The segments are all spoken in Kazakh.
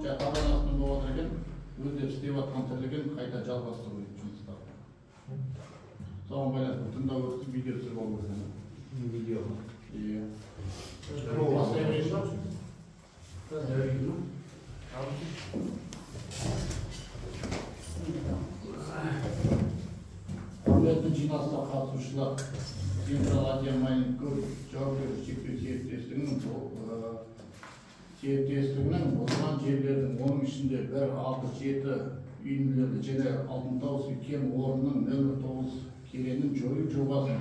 Жатақханасында болып отыр екен, өздері істеп жатқан тірлігін қайта жалғастыру жұмыстар. Соған байланысты тыңдау өтіп видео түсіріп алу керек. Видео ма? Иә. Құрметті жиналысқа қатысушылар, Централ Азия Майнинг жауапкершілігі серіктестігінің бұзылған жерлердің, оның ішінде 167 үйінділерді және Алтынтау кен орнының нөмір 9 керенін жою жобасын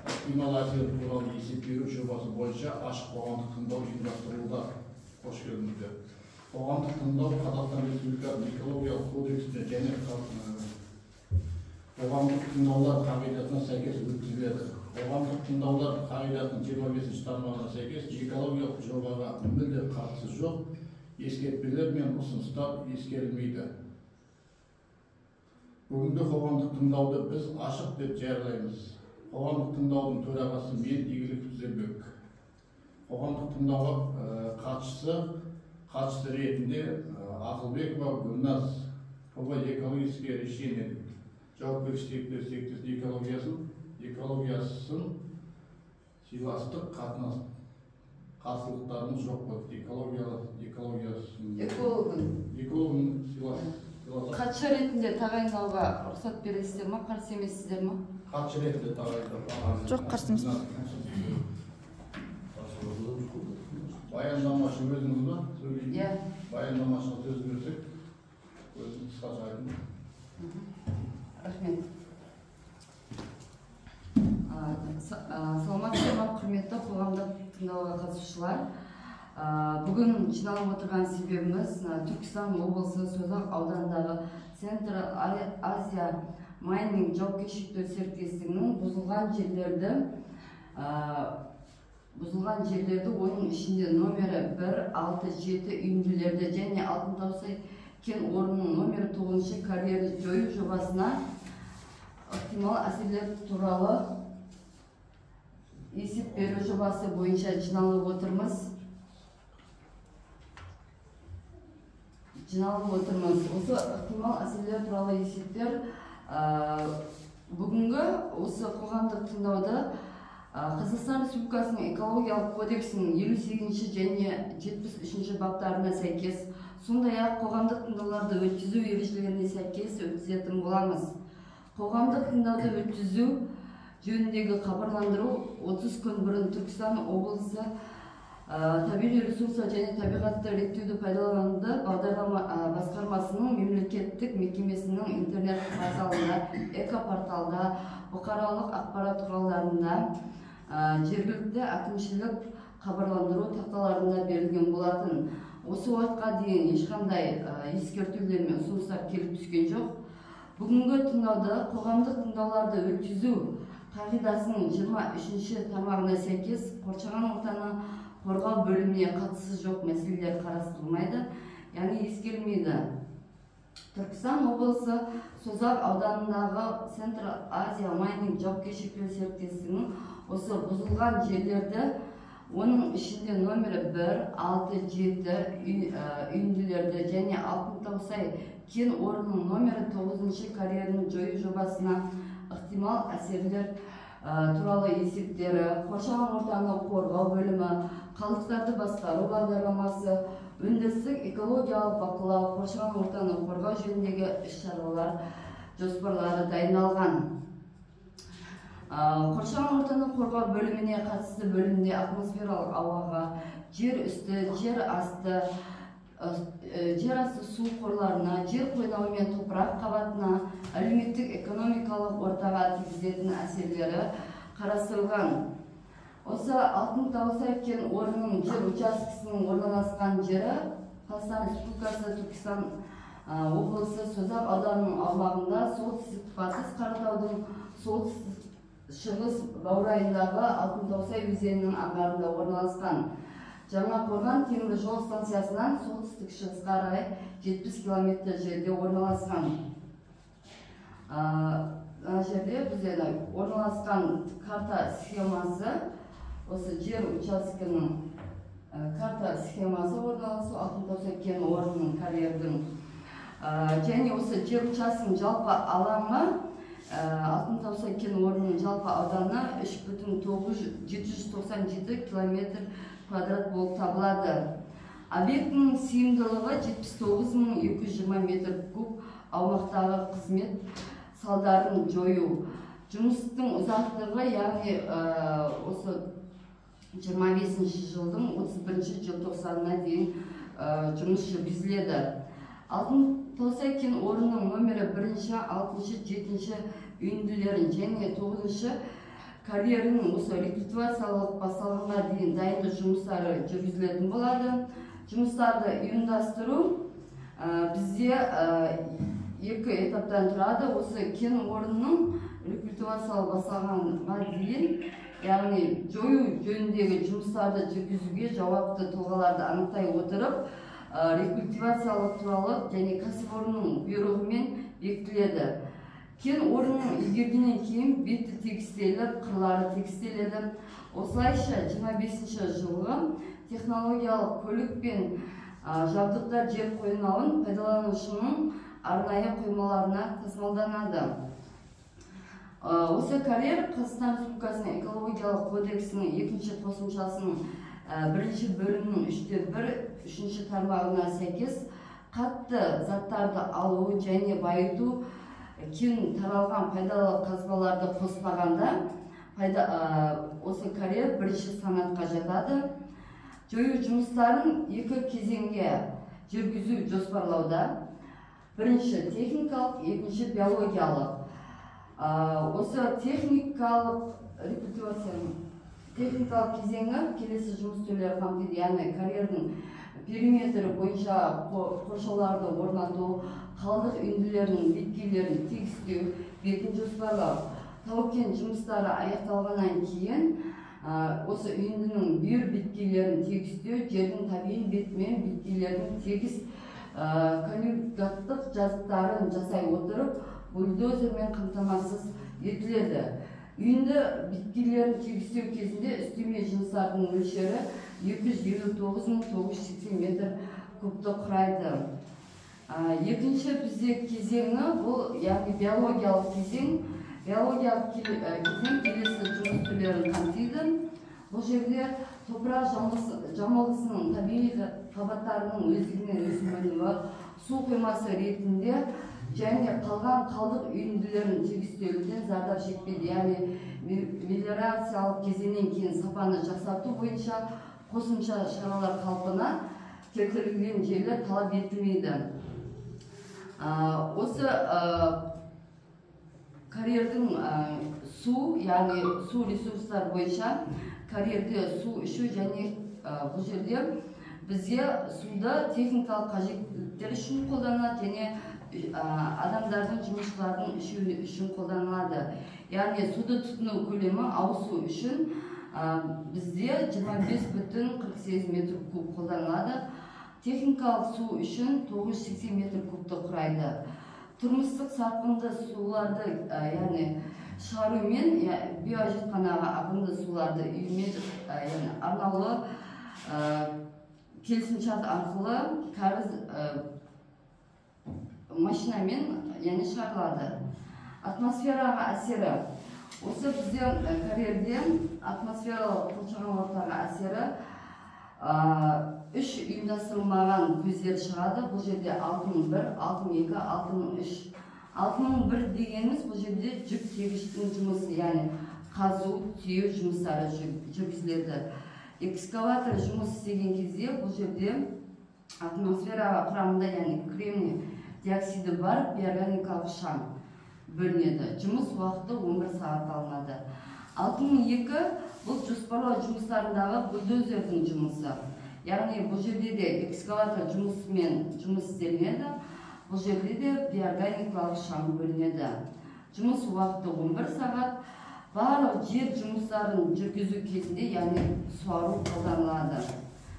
ықтимал әсері туралы есеп беру жобасы бойынша ашық қоғамдық тыңдау ұйымдастырылуда. Қош келдіңіздер. Қоғамдық тыңдау Қазақстан Республикасының экологиялық кодексіне және қоғамдық тыңдаулар қағидатына сәйкес өткізіледі. Қоғамдық тыңдаулар қағидатының 25-ші тармағына сәйкес экологиялық жобаға мүлде қатысы жоқ, ескертпелер мен ұсыныстар ескерілмейді. Бүгінгі қоғамдық тыңдауды біз ашық деп жариялаймыз. Қоғамдық тыңдаудың төрағасы мен Игілік Түзелбек. Қоғамдық тыңдауға қатысшы ретінде Ақылбекова Гүлназ экологическое решение жауапкершілігі серіктестік экологиясын сыйластық қарсылықтарымыз жоқ болды. Экологиясын сыйластық хатшы ретінде тағайындауға рұқсат бересіздер ма, қарсы емессіздер ма? Хатшы ретінде тағайындауға жоқ, қарсымыз. Баяндамашы өзіңіз ба? Иә. Баяндамашыға сөз берсек, өзіңіз қысқаша айтыңыз. Рахмет. Саламатсыздар ма, құрметті қоғамдық тыңдауға қатысушылар. Бүгін жиналып отырған себебіміз Түркістан облысы Созақ ауданындағы Централ Азия Майнинг жауапкершілігі серіктестігінің бұзылған жерлерді, оның ішінде номері 167 үйінділерді және Алтынтау кен орнының номері 9 карьерді жою жобасына ықтимал әсерлер туралы есеп беру жобасы бойынша жиналып отырмыз. Осы ықтимал әсерлер туралы есептер бүгінгі осы қоғамдық тыңдауды Қазақстан Республикасының экологиялық кодексінің 58 және 73 баптарына сәйкес, сондай-ақ қоғамдық тыңдауларды өткізу ережелеріне сәйкес өткізетін боламыз. Қоғамдық тыңдауды өткізу жөніндегі хабарландыру 30 күн бұрын Түркістан облысы табиғи ресурстар және табиғатты реттеуді пайдалануды басқармасының мемлекеттік мекемесінің интернет порталында, экопорталда, бұқаралық ақпарат құралдарында, жергілікті әкімшілік хабарландыру тақталарында берілген болатын. Осы уақытқа дейін ешқандай ескертулер мен ұсыныстар келіп түскен жоқ. Бүгінгі тыңдауды қоғамдық тыңдауларды өткізу қағидасының 23-ші тармағына сәйкес қоршаған ортаны қорғау бөліміне қатысы жоқ мәселелер қарастырылмайды, яғни ескерілмейді. Түркістан облысы Созақ ауданындағы Централ Азия Майнинг жауапкершілігі серіктестігінің осы бұзылған жерлерді, оның ішінде номері 167 үйінділерді және Алтынтау кен орнының номері 9 карьерінің жою жобасына ықтимал әсерлер туралы есептері, қоршаған ортаны қорғау бөлімі, қалдықтарды басқару бағдарламасы, өндірістік экологиялық бақылау, қоршаған ортаны қорғау жөніндегі іс-шаралар жоспарлары дайындалған. Қоршаған ортаны қорғау бөліміне қатысты бөлімде атмосфералық ауаға, жер үсті, жер асты су қорларына, жер қойнауы мен топырақ қабатына, әлеуметтік экономикалық ортаға тигізетін әсерлері қарастырылған. Осы Алтынтау кен орнының жер учаскесінің орналасқан жері Қазақстан Республикасы Түркістан облысы Созақ ауданының аумағында солтүстік-батыс Қаратаудың солтүстік-шығыс баурайындағы Алтынтау өзенінің аңғарында орналасқан. Жаңақорған темір жол станциясынан солтүстік-шығысқа қарай 70 км жерде орналасқан. Жерде бізде орналасқан карта схемасы осы жер учаскенің карта схемасы орналасу алтын тауса кен орнының карьердің және осы жер учаскесінің жалпы алаңы алтын тауса кен орнының жалпы ауданы 3,797 км квадрат болып табылады. Объектінің сыйымдылығы 79.220 метр куб аумақтағы қызмет салдарын жою. Жұмыстың ұзақтығы, яғни осы 25 жылдың 31 желтоқсанына дейін жұмыс жүргізіледі. Алтын тауса кен орнының номері 1, 6, 7 үйінділерін және 9 карьерінің осы рекультивациялық басталғанға дейін дайындық жұмыстары жүргізілетін болады. Жұмыстарды ұйымдастыру бізде 2 этаптан тұрады. Осы кен орнының рекультивациялық басталғанға дейін, яғни жою жөніндегі жұмыстарды жүргізуге жауапты тұлғаларды анықтай отырып, рекультивациялық туралы және кәсіпорынның бұйрығымен бекітіледі. Кен орнының игергеннен кейін беті тегістеліп, қырлары тегістеледі. Осылайша 25 жылғы технологиялық көлік пен жабдықтар жер қойнауын пайдаланушының арнайы қоймаларына тасымалданады. Осы карьер Қазақстан Республикасының экологиялық кодексінің 2 қосымшасының 1 бөлімінің 3/1 тармағына сәйкес қатты заттарды алу және байыту кен таралған пайдалы қазбаларды қоспағанда осы карьер 1 санатқа жатады. Жою жұмыстарын 2 кезеңге жүргізу жоспарлауда. 1 техникалық, 2 биологиялық. Осы техникалық кезеңі келесі жұмыс түрлері қамтиды, яғни карьердің периметрі бойынша қоршауларды орнату, қалдық үйінділерінің беткейлерін тегістеу, бетін жоспарлау. Тау-кен жұмыстары аяқталғаннан кейін осы үйіндінің бүйір беткейлерін тегістеу, жердің табиғи беті мен беткейлердің тегіс конъюгаттық жазықтарын жасай отырып, бульдозермен қамтамасыз етіледі. Үйінді беткейлерін тегістеу кезінде үстеме жыныстардың мөлшері 259.980 метр кубты құрайды. Екінші бізде кезеңі бұл, яғни биологиялық кезең. Биологиялық кезең келесі жұмыс түрлерін қамтиды. Бұл жерде топырақ жамылғысының табиғи қабаттарының өздігінен өсімділігі, су қоймасы ретінде және қалған қалдық үйінділерін тегістеуден зардап шекпейді. Яғни мелиорациялық кезеңнен кейін сапаны жақсарту бойынша қосымша шаралар қалпына келтірілген жерлер талап етілмейді. Осы карьердің су, яғни су ресурстары бойынша карьерде су ішу және бұл жерде бізде суды техникалық қажеттіліктер үшін қолданылады және адамдардың, жұмысшылардың ішу үшін қолданылады. Яғни суды тұтыну көлемі ауызсу үшін бізде 25,48 метр куб қолданылады. Техникалық су үшін 980 метр кубты құрайды. Тұрмыстық сарқынды суларды, яғни шығарумен биожетханаға ағынды суларды үймен арнаулы келісімшарт арқылы кәріз машинамен шығарылады. Атмосфераға әсері. Осы бізде карьерде атмосфералық қоршаған ортаға әсері 3 ұйымдастырылмаған көздер шығады. Бұл жерде 6.1, 6.2, 6.3. 6.1 дегеніміз бұл жерде жүк тиегіштің жұмысы, яғни қазу, тиеу жұмыстары жүргізіледі. Экскаватор жұмыс істеген кезде бұл жерде атмосфераға құрамында, яғни кремний диоксиді бар биорганикалық шаң бөлінеді. Жұмыс уақыты 11 сағат алынады. 6.2 бұл жоспарлау жұмыстарындағы бульдозердің жұмысы. Яғни бұл жерде де экскаватор жұмысымен жұмыс істелінеді. Бұл жерде де биорганикалық шаң бөлінеді. Жұмыс уақыты 11 сағат. Барлық жер жұмыстарын жүргізу кезінде, яғни суару қолданылады.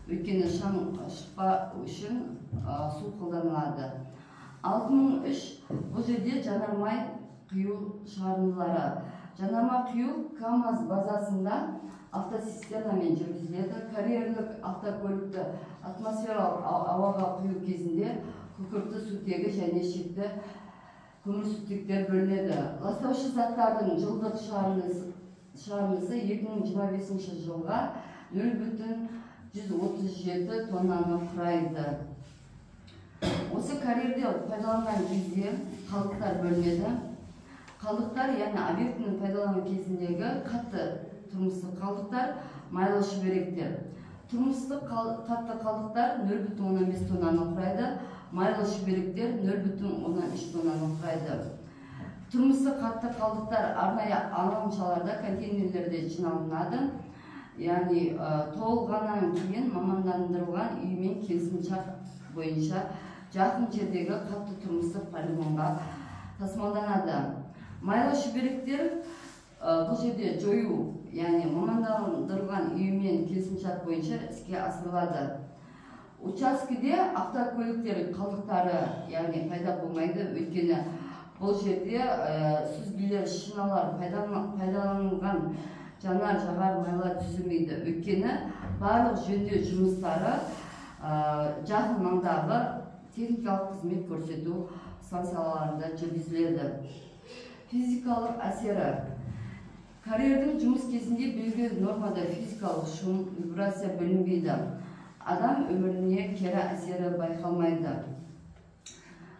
Өйткені шаң шықпа үшін су қолданылады. 6.3 бұл жерде жанармай құю шығарындылары. жанарма құю КАМАЗ базасында автоцистернамен жүргізіледі. Карьерлік автокөлікті атмосфералық ауаға құю кезінде күкіртті сутегі және шекті көмірсутектер бөлінеді. Ластаушы заттардың жылдық шығарындысы 2025 жылға 0,137 тоннаны құрайды. Осы карьерде пайдаланған кезде қалдықтар бөлінеді. Қалдықтар, яғни объектінің пайдалану кезіндегі қатты тұрмыстық қалдықтар, майлы шүберектер. Тұрмыстық қатты қалдықтар 0,15 тоннаны құрайды, майлы шүберектер 0,13 тоннаны құрайды. Тұрмыстық қатты қалдықтар арнайы аламшаларда, контейнерлерде жиналынады. Яғни толғаннан кейін мамандандырылған үймен келісімшарт бойынша жақын жердегі қатты тұрмыстық полигонға тасымалданады. Майлы шүберектер бұл жерде жою, яғни мамандандырылған үймен келісімшарт бойынша іске асырылады. Учаскеде автокөліктер қалдықтары, яғни пайда болмайды, өйткені бұл жерде сүзгілер, шиналар пайдаланылған жанар жағар майла түзілмейді. Өйткені барлық жөндеу жұмыстары жақын маңдағы техникалық қызмет көрсету станцияларында жүргізіледі. Физикалық әсері. Карьердің жұмыс кезінде белгілі нормада физикалық шум, вибрация бөлінбейді. Адам өміріне кері әсері байқалмайды.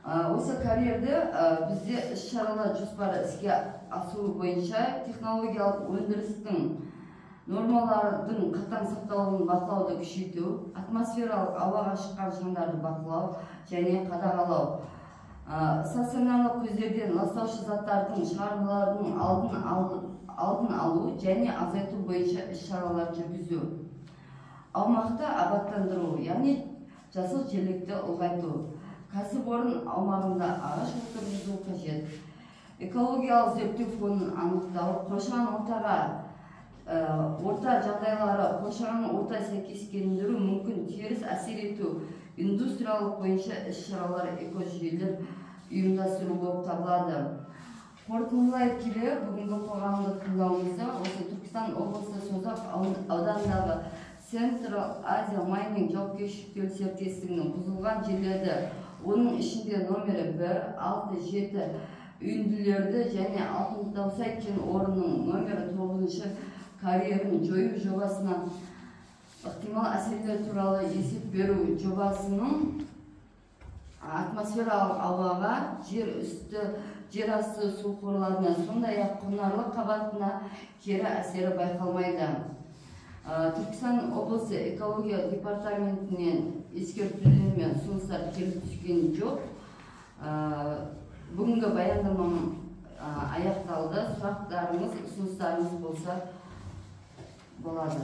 Осы карьерде бізде іс-шаралар жоспары іске асыру бойынша технологиялық өндірістің нормалардың қатаң сақталуын бақылауды күшейту, атмосфералық ауаға шыққан шаңдарды бақылау және қадағалау, стационарлық көздерден ластаушы заттардың шығарындылардың алдын алу және азайту бойынша іс-шаралар жүргізу. Аумақты абаттандыру, яғни жасыл желекті ұлғайту. Кәсіпорын аумағында ағаш отырғызу қажет. Экологиялық зерттеу фонын анықтау, қоршаған орта жағдайлары, қоршаған орта сәйкескендіру мүмкін теріс әсер ету, индустриялық бойынша іс-шаралар, экожүйелер ұйымдастыру болып табылады. Қорытындылай келе, бүгінгі қоғамдық тыңдауымызда осы Түркістан облысы Созақ ауданындағы Central Asia Mining жауапкершілігі серіктестігінің бұзылған жерлерді, оның ішінде номері 1, 6, 7 үйінділерді және Алтынтаусай кен орнының номері 9 карьерін жою жобасына ықтимал әсерлер туралы есеп беру жобасының атмосфералық ауаға, жер асты су қорларына, сондай-ақ құнарлы қабатына кері әсері байқалмайды. Түркістан облысы экология департаментінен ескертулер мен ұсыныстар келіп түскен жоқ. Бүгінгі баяндамам аяқталды. Сұрақтарыңыз, ұсыныстарыңыз болса болады.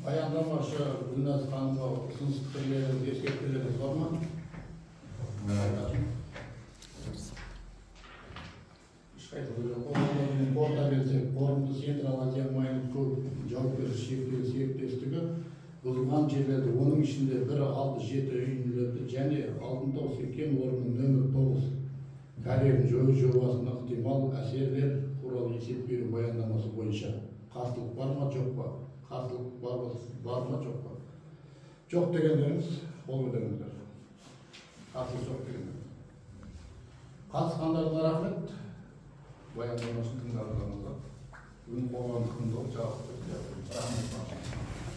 Баяндамашы Гүлназ ханымға ұсыныс пікірлеріңіз, ескертулеріңіз бар ма? Қорыта берсек, қорымды Central Asia Mining жауапкершілігі серіктестігі бұзылған жерлерді, оның ішінде 1, 6, 7 үйінділерді және Алтынтаусай кен орнының нөмір 9 карьерін жою жобасына ықтимал әсерлер туралы есеп беру баяндамасы бойынша қарсылық бар ма, жоқ па? Қарсылық бар ма, жоқ па? Жоқ дегендеріңіз, қол көтеріңіздер. Қарсылық жоқ дегендеріңіз. Қатысқандарға рахмет. Баяндамасын тыңдағандарыңызға. Бүгін қоғамдық тыңдау жауап берді.